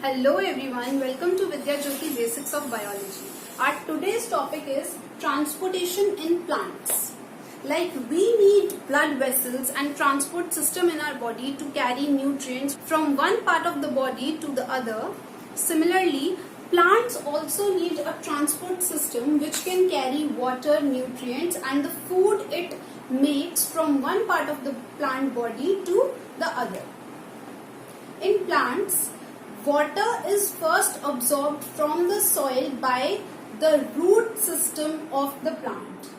Hello everyone, welcome to Vidya Jyoti Basics of Biology. Our today's topic is transportation in plants. Like we need blood vessels and transport system in our body to carry nutrients from one part of the body to the other. Similarly, plants also need a transport system which can carry water, nutrients and the food it makes from one part of the plant body to the other. In plants, water is first absorbed from the soil by the root system of the plant.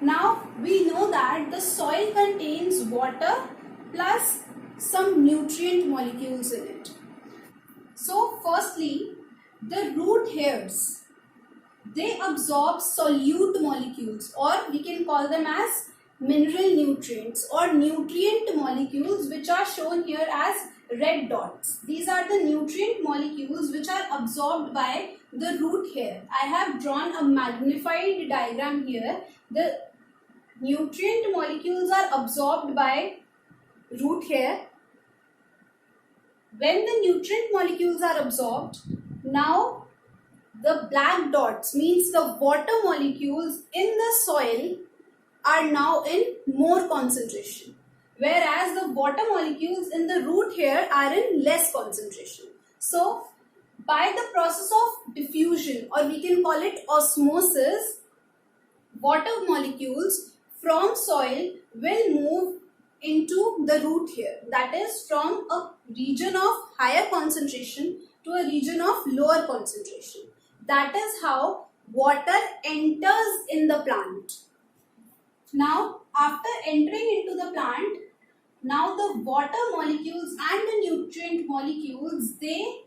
Now we know that the soil contains water plus some nutrient molecules in it. So firstly, the root hairs, they absorb solute molecules, or we can call them as mineral nutrients or nutrient molecules, which are shown here as red dots. These are the nutrient molecules which are absorbed by the root hair. I have drawn a magnified diagram here. The nutrient molecules are absorbed by root hair. When the nutrient molecules are absorbed, now the black dots means the water molecules in the soil are now in more concentration, whereas the water molecules in the root hair are in less concentration. So by the process of diffusion, or we can call it osmosis, water molecules from soil will move into the root hair, that is from a region of higher concentration to a region of lower concentration. That is how water enters in the plant. Now after entering into the plant, now the water molecules and the nutrient molecules, they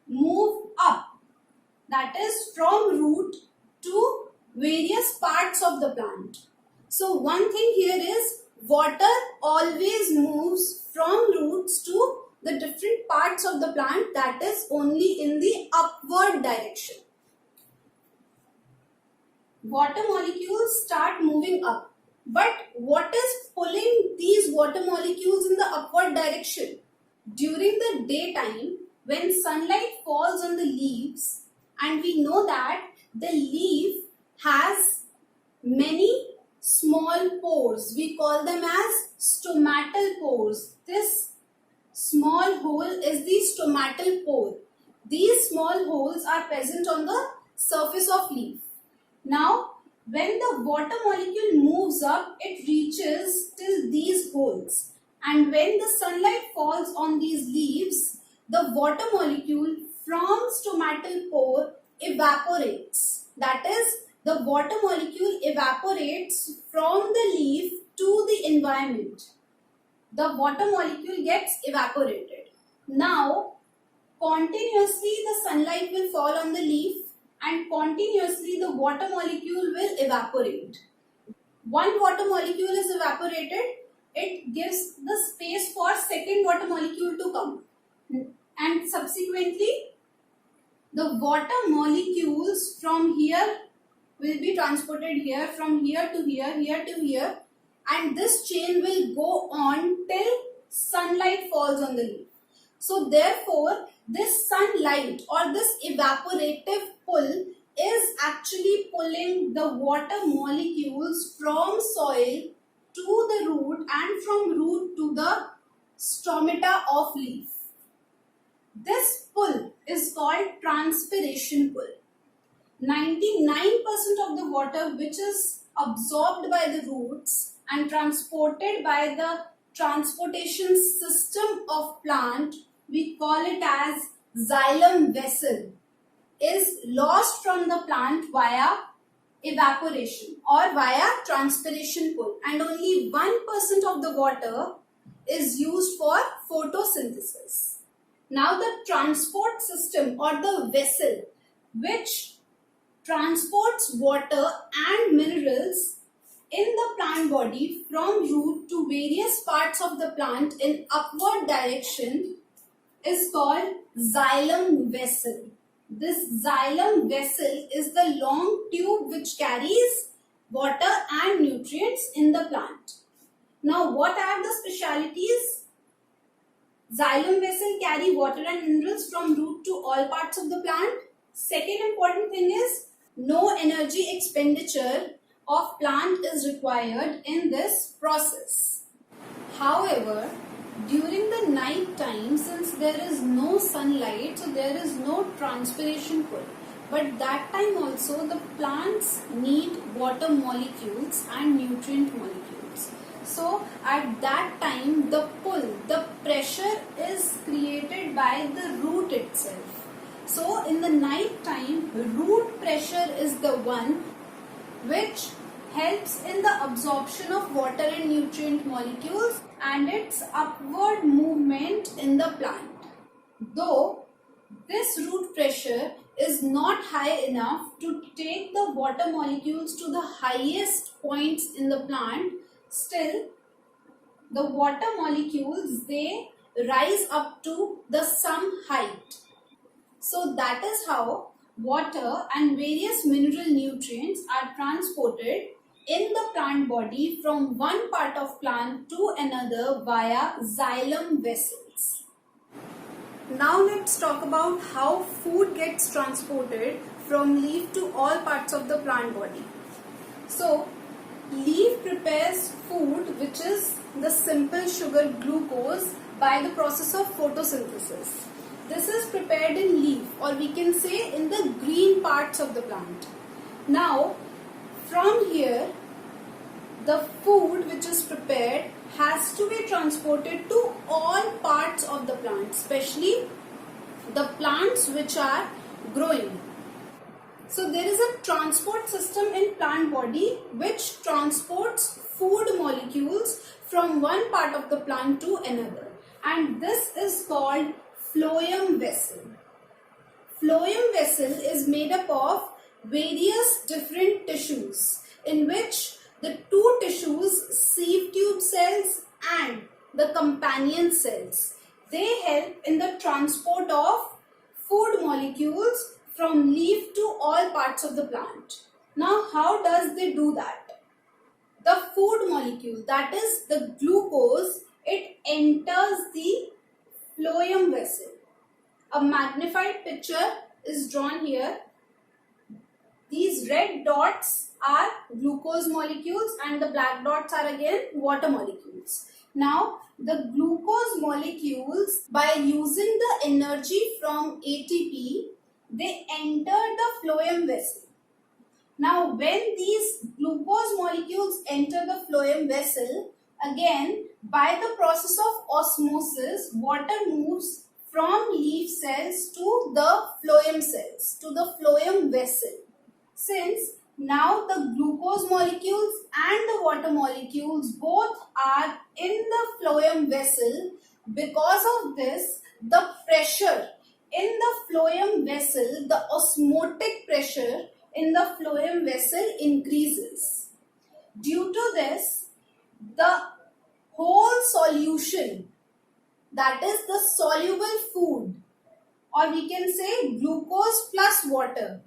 move up, that is from root to various parts of the plant. So one thing here is water always moves from roots to the different parts of the plant, that is only in the upward direction. Water molecules start moving up. But what is pulling these water molecules in the upward direction? During the daytime, when sunlight falls on the leaves, and we know that the leaf has many small pores, we call them as stomatal pores. This small hole is the stomatal pore. These small holes are present on the surface of leaf. Now, when the water molecule moves up, it reaches till these holes. And when the sunlight falls on these leaves, the water molecule from stomatal pore evaporates. That is, the water molecule evaporates from the leaf to the environment. The water molecule gets evaporated. Now, continuously the sunlight will fall on the leaf, and continuously the water molecule will evaporate. One water molecule is evaporated, it gives the space for second water molecule to come, and subsequently the water molecules from here will be transported here, from here to here, here to here, and this chain will go on till sunlight falls on the leaf. So therefore, this sunlight or this evaporative pull is actually pulling the water molecules from soil to the root and from root to the stomata of leaf. This pull is called transpiration pull. 99% of the water which is absorbed by the roots and transported by the transportation system of plant, we call it as xylem vessel, is lost from the plant via evaporation or via transpiration pull, and only 1% of the water is used for photosynthesis. Now the transport system or the vessel which transports water and minerals in the plant body from root to various parts of the plant in upward direction is called xylem vessel. This xylem vessel is the long tube which carries water and nutrients in the plant. Now, what are the specialities? Xylem vessel carry water and minerals from root to all parts of the plant. Second important thing is no energy expenditure of plant is required in this process. However, during the night time, since there is no sunlight, so there is no transpiration pull. But that time also the plants need water molecules and nutrient molecules. So at that time the pull, the pressure is created by the root itself. So in the night time, root pressure is the one which helps in the absorption of water and nutrient molecules and its upward movement in the plant. Though this root pressure is not high enough to take the water molecules to the highest points in the plant, still the water molecules, they rise up to the some height. So that is how water and various mineral nutrients are transported in the plant body from one part of plant to another via xylem vessels. Now let's talk about how food gets transported from leaf to all parts of the plant body. So leaf prepares food, which is the simple sugar glucose, by the process of photosynthesis. This is prepared in leaf, or we can say in the green parts of the plant. Now from here, the food which is prepared has to be transported to all parts of the plant, especially the plants which are growing. So there is a transport system in plant body which transports food molecules from one part of the plant to another, and this is called phloem vessel. Phloem vessel is made up of various different tissues, in which the two tissues, sieve tube cells and the companion cells, they help in the transport of food molecules from leaf to all parts of the plant. Now how does they do that? The food molecule, that is the glucose, it enters the phloem vessel. A magnified picture is drawn here. These red dots are glucose molecules and the black dots are again water molecules. Now the glucose molecules, by using the energy from ATP, they enter the phloem vessel. Now when these glucose molecules enter the phloem vessel, again by the process of osmosis, water moves from leaf cells to the phloem cells, to the phloem vessel. Since now the glucose molecules and the water molecules both are in the phloem vessel, because of this the pressure in the phloem vessel, the osmotic pressure in the phloem vessel increases. Due to this, the whole solution, that is the soluble food, or we can say glucose plus water,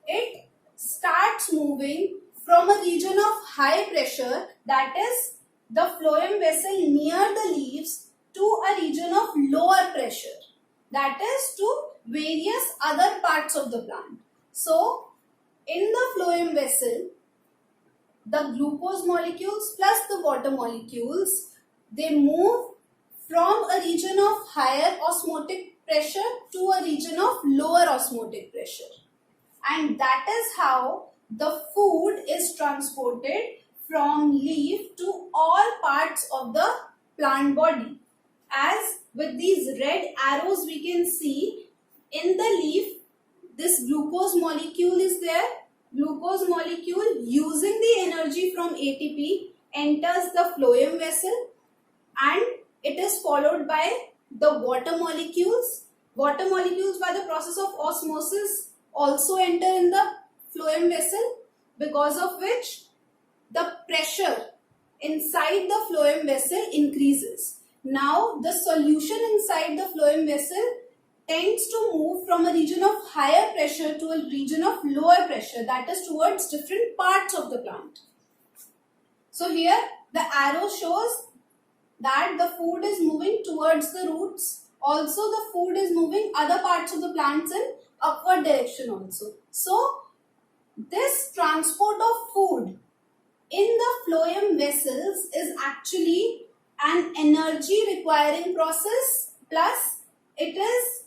it starts moving from a region of high pressure, that is the phloem vessel near the leaves, to a region of lower pressure, that is to various other parts of the plant. So in the phloem vessel, the glucose molecules plus the water molecules, they move from a region of higher osmotic pressure to a region of lower osmotic pressure. And that is how the food is transported from leaf to all parts of the plant body. As with these red arrows we can see, in the leaf this glucose molecule is there. Glucose molecule, using the energy from ATP, enters the phloem vessel and it is followed by the water molecules. Water molecules, by the process of osmosis, also enter in the phloem vessel, because of which the pressure inside the phloem vessel increases. Now the solution inside the phloem vessel tends to move from a region of higher pressure to a region of lower pressure, that is towards different parts of the plant. So here the arrow shows that the food is moving towards the roots. Also, the food is moving other parts of the plants in upward direction also. So, this transport of food in the phloem vessels is actually an energy requiring process, plus it is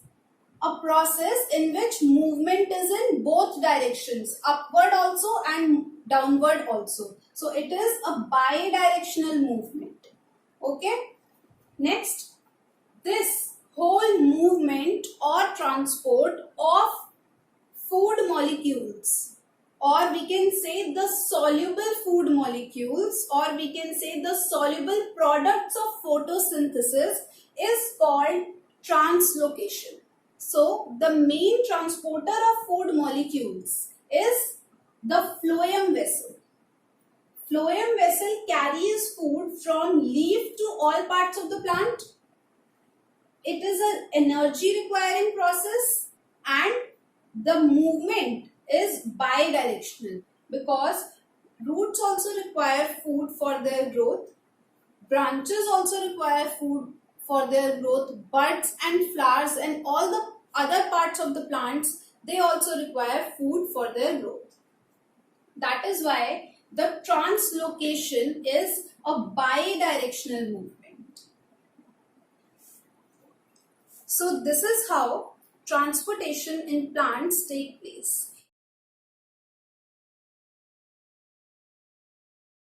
a process in which movement is in both directions, upward also and downward also. So it is a bi-directional movement. Okay. Next, this whole movement or transport of food molecules, or we can say the soluble food molecules, or we can say the soluble products of photosynthesis, is called translocation. So the main transporter of food molecules is the phloem vessel. Phloem vessel carries food from leaf to all parts of the plant. It is an energy requiring process, and the movement is bidirectional because roots also require food for their growth, branches also require food for their growth, buds and flowers and all the other parts of the plants, they also require food for their growth. That is why the translocation is a bidirectional movement. So this is how transportation in plants take place.